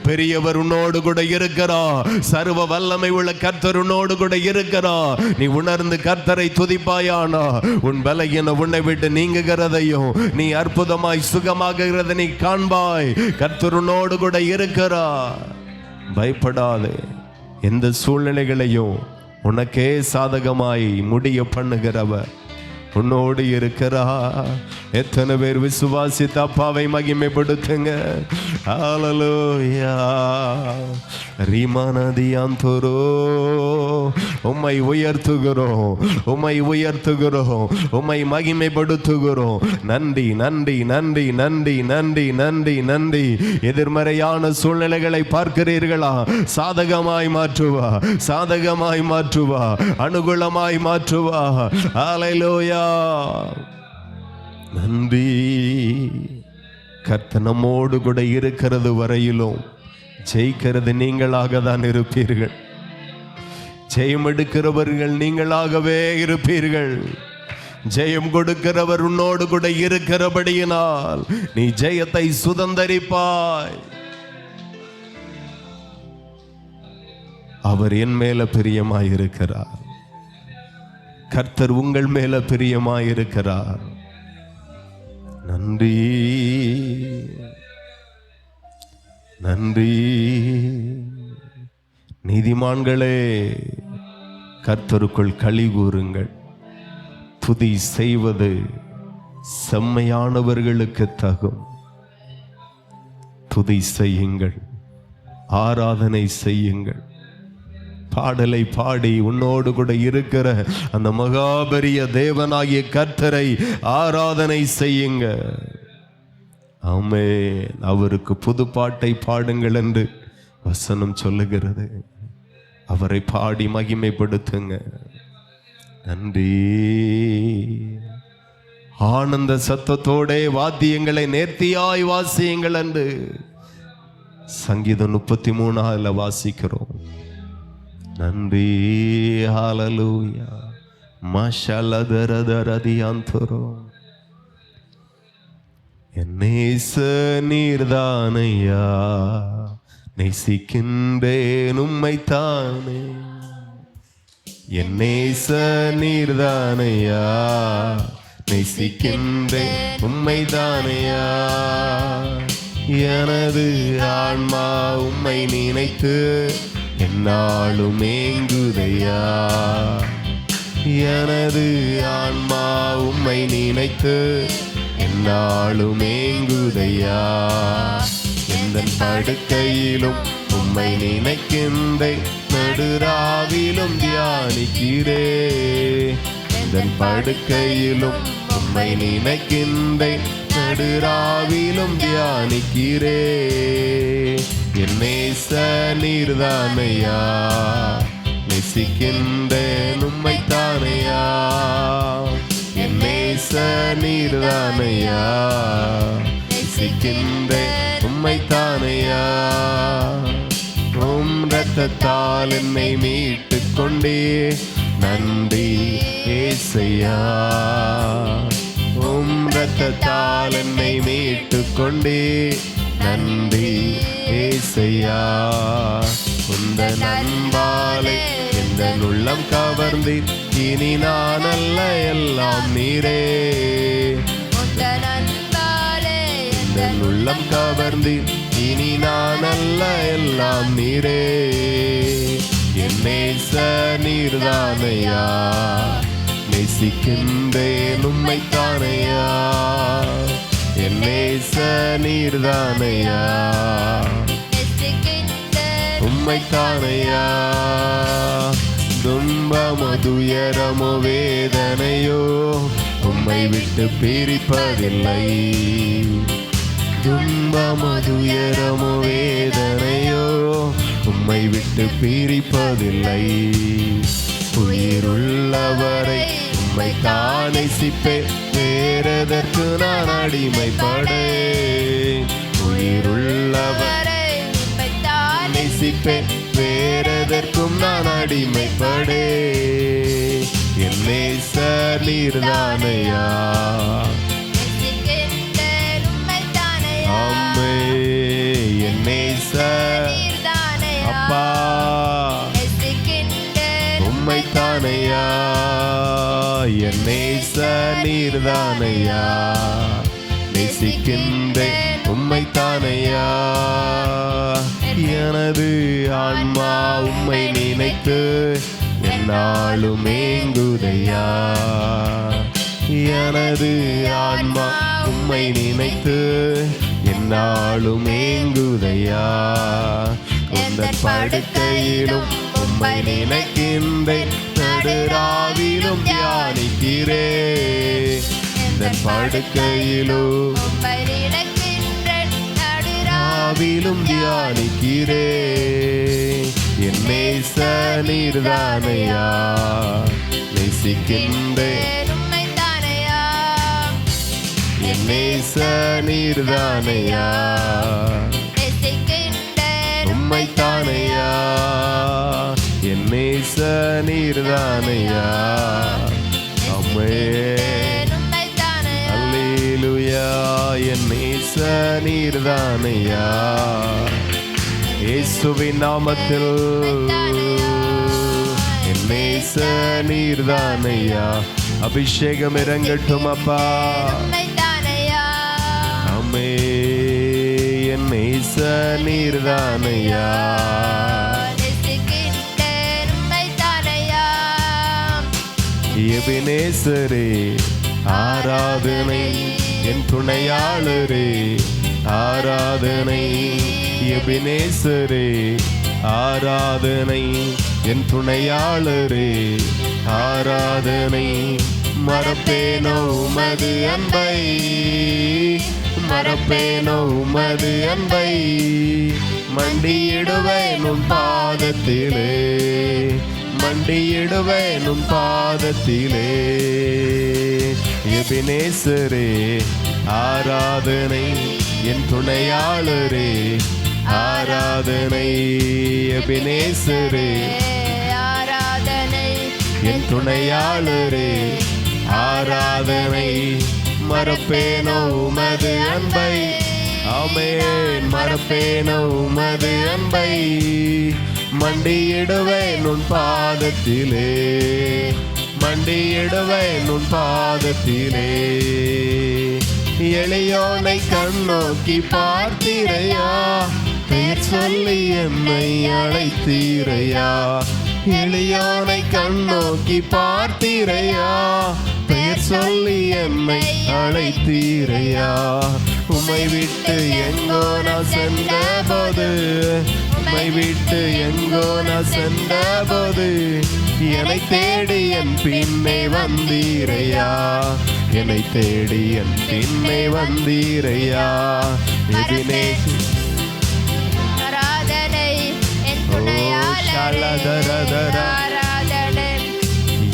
பெரியவர் உன்னோடு கூட இருக்கிறார். சர்வ வல்லமை உள்ள கர்த்தர் உன்னோடு கூட இருக்கிறார். நீ உணர்ந்து கர்த்தரை துதிப்பாயானா உன் பலகீனம் உன்னை விட்டு நீங்குகிறதையும் நீ அற்புதமாய் சுகமாகிறதை நீ காண்பாய். கர்த்தர் உன்னோடு கூட இருக்கிறார். பயப்படாதே, எந்த சூழ்நிலைகளையும் உனக்கே சாதகமாய் முடிய பண்ணுகிறவர் உன்னோடு இருக்கிறா. எத்தனை பேர் விசுவாசித்த அப்பாவை மகிமைப்படுத்துங்க. ஹல்லேலூயா. ரீமானதியாந்தோரோ, உம்மை உயர்த்துகிறோம், உம்மை உயர்த்துகிறோம், உம்மை மகிமைப்படுத்துகிறோம். நன்றி நன்றி நன்றி நன்றி நன்றி நன்றி நன்றி. எதிர்மறையான சூழ்நிலைகளை பார்க்கிறீர்களா? சாதகமாய் மாற்றுவா, சாதகமாய் மாற்றுவா, அனுகூலமாய் மாற்றுவா. ஹல்லேலூயா. நன்றி. கர்த்தர் நம்மோடு கூட இருக்கிறது வரையிலும் ஜெயிக்கிறது நீங்களாக தான் இருப்பீர்கள். ஜெயம் எடுக்கிறவர்கள் நீங்களாகவே இருப்பீர்கள். ஜெயம் கொடுக்கிறவர் உன்னோடு கூட இருக்கிறபடியினால் நீ ஜெயத்தை சுதந்தரிப்பாய். அவர் என் மேல பிரியமாயிருக்கிறார். கர்த்தர் உங்கள் மேல பிரியமாயிருக்கிறார். நன்றி நன்றி. நீதிமான்களே, கர்த்தருக்குள் களி கூறுங்கள். துதி செய்வது செம்மையானவர்களுக்கு தகும். துதி செய்யுங்கள், ஆராதனை செய்யுங்கள். பாடலை பாடி உன்னோடு கூட இருக்கிற அந்த மகாபரிய தேவனாகிய கர்த்தரை ஆராதனை செய்யுங்க. ஆமென். அவருக்கு புது பாட்டை பாடுங்கள் என்று வசனம் சொல்லுகிறது. அவரை பாடி மகிமைப்படுத்துங்க. நன்றி. ஆனந்த சத்தத்தோட வாத்தியங்களை நேர்த்தியாய் வாசியுங்கள் என்று சங்கீதம் 33 வாசிக்கிறோம். நன்றி. ஹல்லேலூயா. மஷலதரதரதியாந்தரோ. என்னேச நீர்தானையா, நேசிக்கின்றேன் உம்மைத்தானே. என்னேச நீர்தானையா, நேசிக்கின்றேன் உம்மைதானையா. எனது ஆன்மா உம்மை நினைத்து என்னாலும் ஏங்குதையா. எனது ஆன்மா உம்மை நினைத்து என்னாலும் ஏங்குதையா. எந்த படுக்கையிலும் உம்மை நினைக்கின்றேன், நடுராவிலும் தியானிக்கிறேன். எந்த படுக்கையிலும் உம்மை நினைக்கின்றேன், நடுராவிலும் தியானிக்கிறேன். என் நேச நீர்தானையா, நேசிக்கின்றேன் உம்மைத்தானையா. என் நேச நீர்தானையா, நேசிக்கின்றேன் உம்மைத்தானையா. உம் இரத்தத்தால் என்னை மீட்டுக் கொண்டே, நன்றி ஏசையா. உம் இரத்தத்தால் என்னை மீட்டுக் கொண்டே, நன்றி ஏசையா. உந்த நண்பாலே என் எந்த உள்ளம் கவர்ந்தீர், இனி நான் அல்ல எல்லாம் நீரே. உந்தன் அன்பாலே எந்த உள்ளம் கவர்ந்தீர், இனி நான் அல்ல எல்லாம் நீரே. என் நேச நீர்தானையா, நேசிக்கின்றேன் உம்மைத்தானையா. என் நேச நீர்தானையா, நேசிக்கின்றேன் உம்மைத்தானையா. துன்பமோ துயரமோ வேதனையோ உம்மை விட்டு பிரிப்பதில்லை. துன்பமோ துயரமோ வேதனையோ உம்மை விட்டு பிரிப்பதில்லை. உயிருள்ளவரை உம்மை தான் நேசிப்பேன், வேறெதற்கு நான் அடிமைப்படேன். உயிருள்ளவரை உம்மைத்தான் நேசிப்பேன், வேறெதற்கும் நான் அடிமைப்படேன். என் நேச நீர்தானையா, நேசிக்கின்றேன் உம்மைத்தானையா. அம்மே என் நேச நீர்தானையா. அப்பா நேசிக்கின்றேன் உம்மைத்தானையா. என் நேச நீர்தானையா, நேசிக்கின்றேன் உம்மைத்தானையா. எனது ஆன்மா உம்மை நினைத்து என்னாலும் ஏங்குதையா. எனது ஆன்மா உம்மை நினைத்து என்னாலும் ஏங்குதையா. உந்தன் படுக்கையிலும் உம்மை நினைக்கின்றேன், நடுராவிலும் தியானிக்கிறேன். உந்தன் படுக்கையிலும் உம்மை நினைக்கின்றேன், ஆவிலும் தியானிக்கிறேன். என் நேச நீர்தானையா, நேசிக்கின்றேன் உம்மைத்தானையா. என் நேச நீர்தானையா, நேசிக்கின்றேன் உம்மைத்தானையா. என் நேச நீர்தானையா, அம்மே உம்மைத்தானையா. அல்லேலூயா. என் நேச நீர்தானையா, இயேசுவின் நாமத்தில். என் நேச நீர்தானையா, அபிஷேகம் இறங்கட்டும் அப்பா. உம்மைத்தானையா. அம்மே என் நேச நீர்தானையா, நேசிக்கின்றேன் உம்மைத்தானையா. எபினேசரே ஆராதனை, என் துணையாளரே ஆராதனை. எபினேசரே ஆராதனை, என் துணையாளரே ஆராதனை. மறப்பேனோ உமது அன்பை, மறப்பேனோ உமது அன்பை. மண்டியிடுவேன் உன் பாதத்திலே, மண்டியிடுவேன் உன் பாதத்திலே. எபினேசரே ஆராதனை, என் துணையாளரே ஆராதனை. எபினேசரே ஆராதனை, என் துணையாளரே ஆராதனை. மறப்பேனோ உமது அன்பை, ஆமென். மறப்பேனோ உமது அன்பை. மண்டியிடுவேன் உன் பாதத்திலே, மண்டியிடுவேன் உன் பாதத்திலே. எளியோனை கண்ணோக்கி பார்த்தீரையா, பெயர் சொல்லி என்னை அழைத்தீரையா. எளியோனை கண்ணோக்கி பார்த்தீரையா, பெயர் சொல்லி என்னை அழைத்தீரையா. உம்மை விட்டு எங்கோ நான் சென்ற போது, உம்மை விட்டு எங்கோ நான் சென்ற போது, என்னை தேடி என் பின்னே வந்தீரையா, என்னை தேடி என் பின்னே வந்தீரையா. ஆராதனை, என் ஓ, துணையாளரே. ஷலதரதர. ஆராதனை,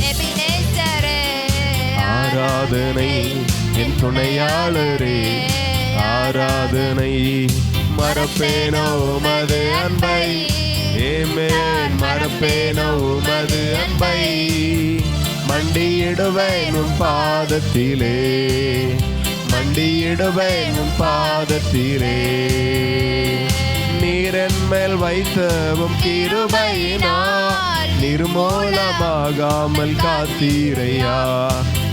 எபினேசரே. ஆராதனை, என் துணையாளரே ஆராதனை. மறப்பேனோ உமது அன்பை, ஏமேன். மறப்பேனோ உமது அன்பை. மண்டியிடுவேன் உன் பாதத்திலே, மண்டியிடுவேன் உன் பாதத்திலே. நீர் என்மேல் வைத்தவும் கிருபையினால் நிர்மூலமாகாமல் காத்தீரையா.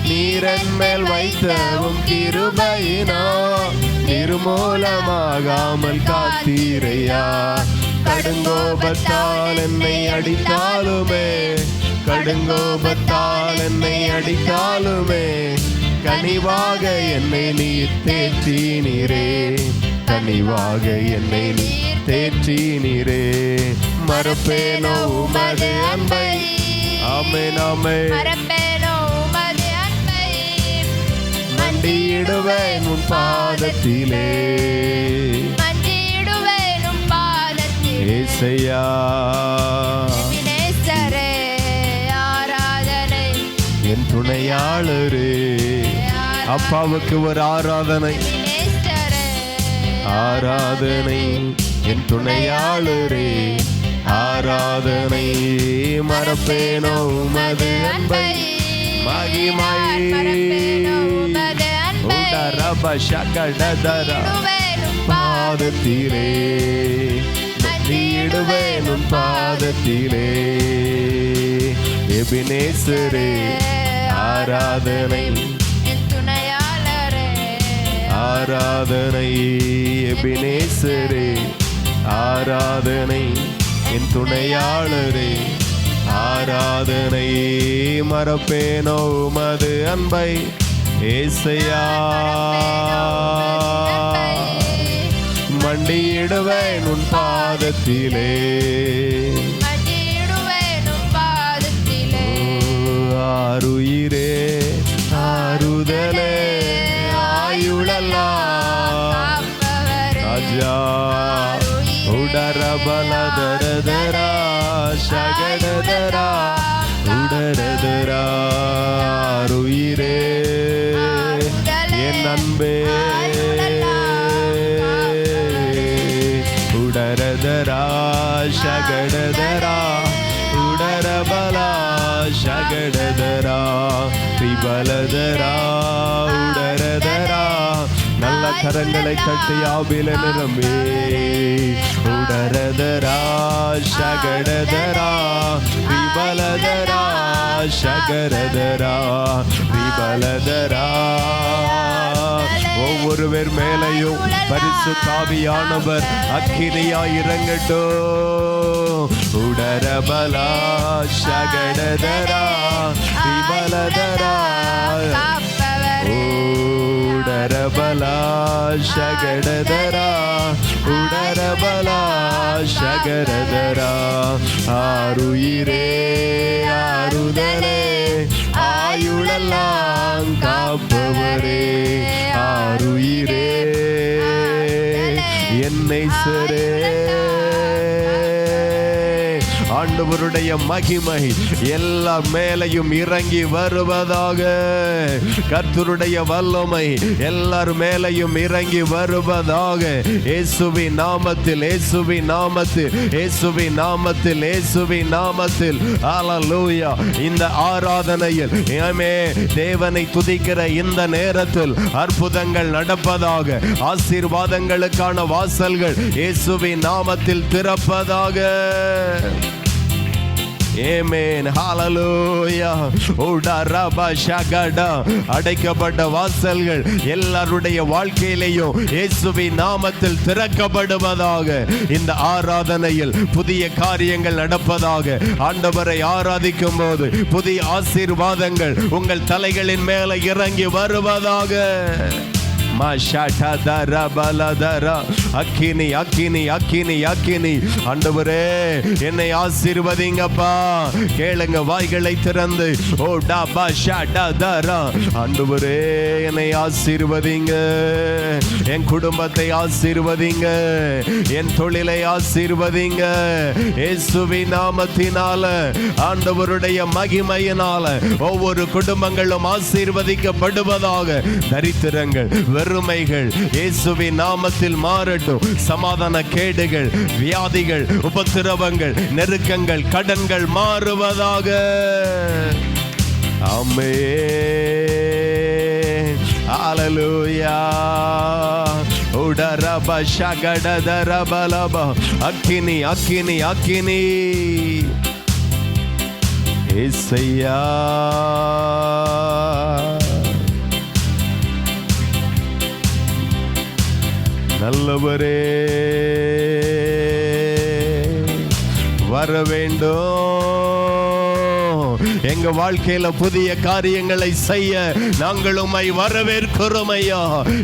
நீர் என்மேல் வைத்தவும் கிருபையினால் நிர்மூலமாகாமல் காத்தீரையா. கடுங்கோபத்தால் என்னை அடித்தாலுமே, கடுங்கோபத்தால் என்னை அடித்தாலுமே, கனிவாக என்னை நீர் தேற்றினீரே, கனிவாக என்னை நீர் தேற்றினீரே. மறப்பேனோ உமது அன்பை, ஆமென் ஆமென். மறப்பேனோ உமது அன்பை, மண்டியிடுவேன் உன் பாதத்திலே, மண்டியிடுவேன் உம் பாதத்திலே. ஏசையா எபினேசரே, ஆராதனை. என் துணையாளரே. அப்பாவுக்கு ஒரு ஆராதனை, எபினேசரே, ஆராதனை. என் துணையாளரே ஆராதனை. மறப்பேனோ உமது அன்பை, மகிமை. மறப்பேனோ உமது அன்பை, உடரப சகடதர இடுவேன் உம் பாதத்திலே, மண்டியிடுவேன் உன் பாதத்திலே. எபினேசரே ஆராதனை, என் துணையாளரே, ஆராதனை. எபினேசரே ஆராதனை. என் துணையாளரே ஆராதனை. மறப்பேனோ உமது அன்பை, ஏசையா மண்டியிடுவேன் உன் பாதத்திலே. மண்டியிடுவேன் உம் பாதத்திலே. ஆருயிரே ஆறுதலே ஆயுளெல்லாம் காப்பவரே, ராஜா. உடரபலதரதரா சகடதரா உடரதரா. ஆருயிரே என் அன்பே, உடரதரா சகடதரா உடரபலா சகடதரா திபலதரா உடரதரா. நல்ல கரங்களை தட்டி ஆபில நிரம்பே. உடரதரா சகடதரா திபலதரா சகரதரா திபலதரா. ஒவ்வொருவர் மேலையும் பரிசுத்த ஆவியானவர் அக்கினியாய் இறங்கட்டும். உடரபலா சகடதரா திபலதரா. உடரபலா சகடதரா உடரபலா சகரதரா. ஆருயிரே ஆறுதலே ஆயுளெல்லாம் காப்பவரே. ஆருயிரே என்னை சரே. ஆண்டவருடைய மகிமை எல்லா மேலையும் இறங்கி வருவதாக. கர்த்தருடைய வல்லமை எல்லார் மேலையும் இறங்கி வருவதாக. இயேசுவின் நாமத்தில், இயேசுவின் நாமத்தில், இயேசுவின் நாமத்தில், இயேசுவின் நாமத்தில். ஹல்லேலூயா. இந்த ஆராதனையில் தேவனை துதிக்கிற இந்த நேரத்தில் அற்புதங்கள் நடப்பதாக. ஆசீர்வாதங்களுக்கான வாசல்கள் இயேசுவின் நாமத்தில் திறப்பதாக. ஆமென். ஹல்லேலூயா. உடரப சகட. அடைக்கப்பட்ட வாசல்கள் எல்லாருடைய வாழ்க்கையிலேயும் இயேசுவின் நாமத்தில் திறக்கப்படுவதாக. இந்த ஆராதனையில் புதிய காரியங்கள் நடப்பதாக. ஆண்டவரை ஆராதிக்கும் போது புதிய ஆசீர்வாதங்கள் உங்கள் தலைகளின் மேலே இறங்கி வருவதாக. அக்கினி அக்கினி அக்கினி அக்கினி. ஆண்டவரே என்னை ஆசீர்வதிங்கப்பா. கேளுங்க வாய்களை திறந்து. ஓ டபா ஷடதரா. ஆண்டவரே என்னை ஆசீர்வதிங்க. என் குடும்பத்தை ஆசீர்வதிங்க. என் தொழிலை ஆசீர்வதிங்க. இயேசுவின் நாமத்தினால, ஆண்டவருடைய மகிமையினால ஒவ்வொரு குடும்பங்களும் ஆசீர்வதிக்கப்படுவதாக. தரித்திரங்கள், வறுமைகள் இயேசுவின் நாமத்தில் மாறட்டும். சமாதான கேடுகள், வியாதிகள், உபத்திரவங்கள், நெருக்கங்கள், கடன்கள் மாறுவதாக. ஆமென். ஹல்லேலூயா. ಔಡರಬ ಶಗಡದರಬಲಬ ಅಕ್ಕಿನಿ ಅಕ್ಕಿನಿ ಅಕ್ಕಿನಿ ஏசையா நல்லவரே வர வேண்டும். எங்க வாழ்க்கையில புதிய காரியங்களை செய்ய நாங்கள் உம்மை வரவேற்கிறோம் ஐயா.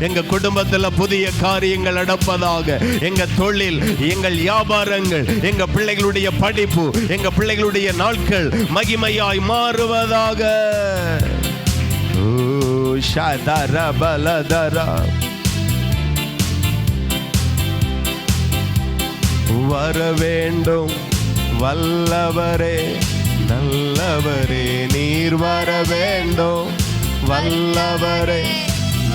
எங்க குடும்பத்துல புதிய காரியங்கள் நடப்பதாக, எங்க தொழில், எங்கள் வியாபாரங்கள், எங்க பிள்ளைகளுடைய படிப்பு, எங்க பிள்ளைகளுடைய நாட்கள் மகிமையாய் மாறுவதாக. ஓ ஷதர பலதரா வர வேண்டும் வல்லவரே நல்லவரே நீர் வர வேண்டும். வல்லவரே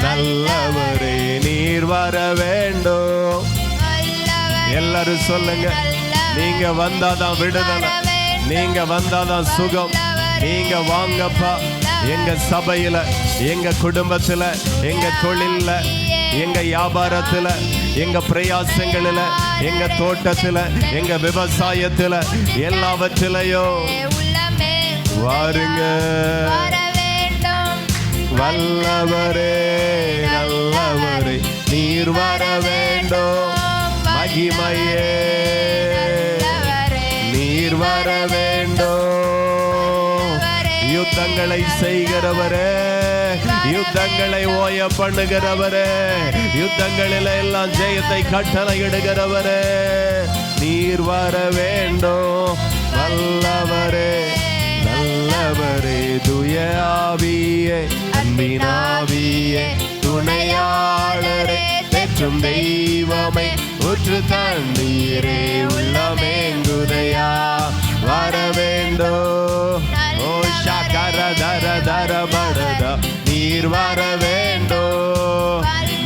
நல்லவரே நீர் வர வேண்டும். எல்லாரும் சொல்லுங்க, நீங்க வந்தாதான் விடுதலை, நீங்க வந்தாதான் சுகம். நீங்க வாங்கப்பா எங்க சபையில, எங்க குடும்பத்துல, எங்க தொழில்ல, எங்க வியாபாரத்துல, எங்க பிரயாசங்களில, எங்க தோட்டத்துல, எங்க விவசாயத்துல, எல்லாவற்றிலையும் வாருங்க. வல்லவரே நல்லவரே நீர் வர வேண்டும். மகிமையே நீர் வர வேண்டும். யுத்தங்களை செய்கிறவரே, யுத்தங்களை ஓய பண்ணுகிறவரே, யுத்தங்களில் எல்லாம் ஜெயத்தை கட்டளையிடுகிறவரே, நீர் வர வேண்டும். வல்லவரே நல்லவரே தூய ஆவியே அன்பினாவியே துணையாளரே பெற்றும் தெய்வமே ஊற்று தண்ணீரே உள்ளமேங்குதையா வர வேண்டும். ஓ ஷகர தர தர படத நீர் வர வேண்டும்.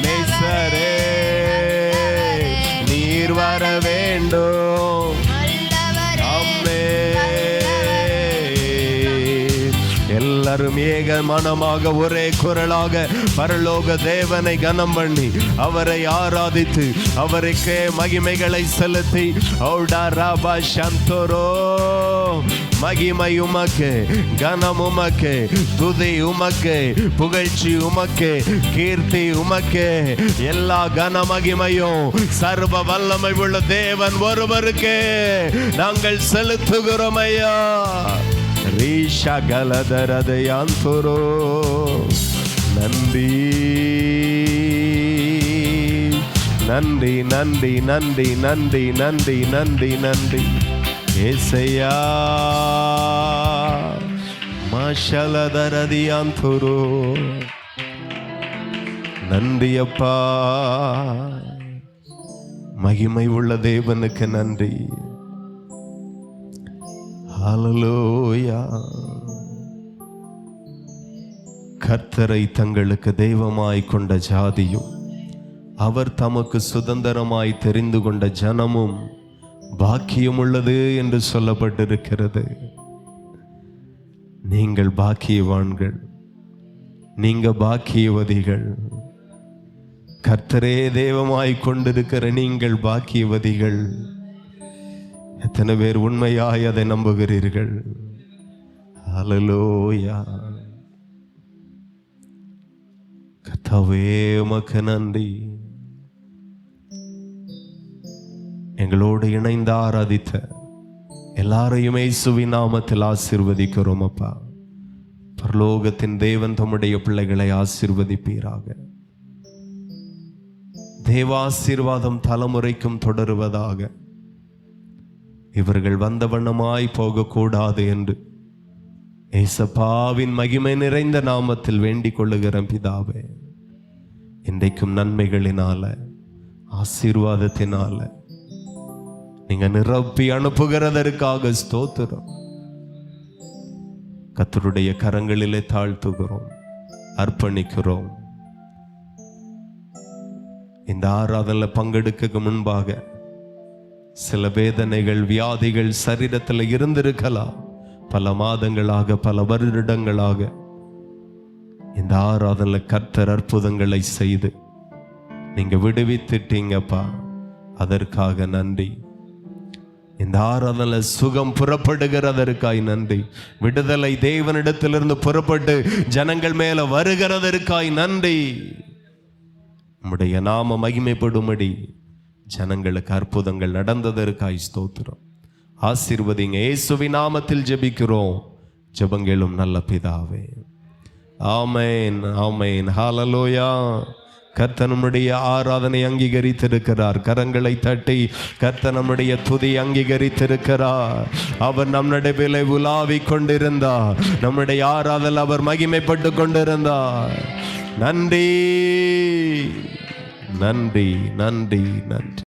நேசரே நீர் வர வேண்டும். எல்லாரும் ஏக மனமாக ஒரே குரலாக பரலோக தேவனை கனம் பண்ணி அவரை ஆராதித்து அவருக்கே மகிமைகளை செலுத்தி மகிமை உமக்கு, கனம் உமக்கு, துதி உமக்கு, புகழ்ச்சி உமக்கு, கீர்த்தி உமக்கு. எல்லா கன மகிமையும் சர்வ வல்லமை உள்ள தேவன் ஒருவருக்கு நாங்கள் செலுத்துகிறோம் ஐயா. ரீஷா கலதரதையாந்தோரோ நன்றி நன்றி நன்றி நன்றி நன்றி நன்றி நன்றி நன்றி ஏசையா. மாஷலதரதியாந்தோரோ நன்றி அப்பா. மகிமை உள்ள தேவனுக்கு நன்றி. ஹல்லேலூயா. கர்த்தரை தங்களுக்கு தெய்வமாய் கொண்ட ஜாதியும் அவர் தமக்கு சுதந்திரமாய் தெரிந்து கொண்ட ஜனமும் பாக்கியம் உள்ளது என்று சொல்லப்பட்டிருக்கிறது. நீங்கள் பாக்கியவான்கள், நீங்க பாக்கியவதிகள். கர்த்தரே தெய்வமாய் கொண்டிருக்கிற நீங்கள் பாக்கியவதிகள். எத்தனை பேர் உண்மையாய் அதை நம்புகிறீர்கள்? ஹல்லேலூயா. கர்த்தாவே உமக்கு நன்றி. எங்களோடு இணைந்து ஆராதித்த எல்லாரையும் இயேசுவின் நாமத்தில் ஆசீர்வதிக்கிறோம் அப்பா. பரலோகத்தின் தேவன் தம்முடைய பிள்ளைகளை ஆசீர்வதிப்பீராக. தேவாசீர்வாதம் தலைமுறைக்கும் தொடருவதாக. இவர்கள் வந்த வண்ணமாய் போகக்கூடாது என்று ஏசப்பாவின் மகிமை நிறைந்த நாமத்தில் வேண்டிக் கொள்ளுகிற பிதாவே, இன்றைக்கும் நன்மைகளினால ஆசீர்வாதத்தினால நீங்க நிரப்பி அனுப்புகிறதற்காக ஸ்தோத்திரம். கர்த்தருடைய கரங்களிலே தாழ்த்துகிறோம், அர்ப்பணிக்கிறோம். இந்த ஆராதனையில் பங்கெடுக்க முன்பாக சில வேதனைகள், வியாதிகள் சரீரத்தில் இருந்திருக்கலாம். பல மாதங்களாக, பல வருடங்களாக இந்த ஆராதனையில் கர்த்தர் அற்புதங்களை செய்து நீங்க விடுவித்துட்டீங்கப்பா, அதற்காக நன்றி. இந்த ஆராதனை சுகம் புறப்படுகிறதற்காய் நன்றி. விடுதலை தேவனிடத்திலிருந்து புறப்பட்டு ஜனங்கள் மேல வருகிறதற்காய் நன்றி. உம்முடைய நாம மகிமைப்படும்படி ஜனங்களுக்கு அற்புதங்கள் நடந்ததற்காய் ஸ்தோத்திரம். ஆசீர்வதிங்க. இயேசுவின் நாமத்தில் ஜெபிக்கிறோம், ஜெபங்களும் நல்ல பிதாவே. ஆமென், ஆமென், ஹல்லேலூயா. கர்த்தர் நம்முடைய ஆராதனை அங்கீகரித்திருக்கிறார். கரங்களை தட்டி கர்த்தர் நம்முடைய துதி அங்கீகரித்திருக்கிறார். அவர் நம் நடுவிலே உலாவிக் கொண்டிருந்தார். நம்முடைய ஆராதனை அவர் மகிமைப்பட்டு கொண்டிருந்தார். நன்றி, நன்றி, நன்றி, நன்றி.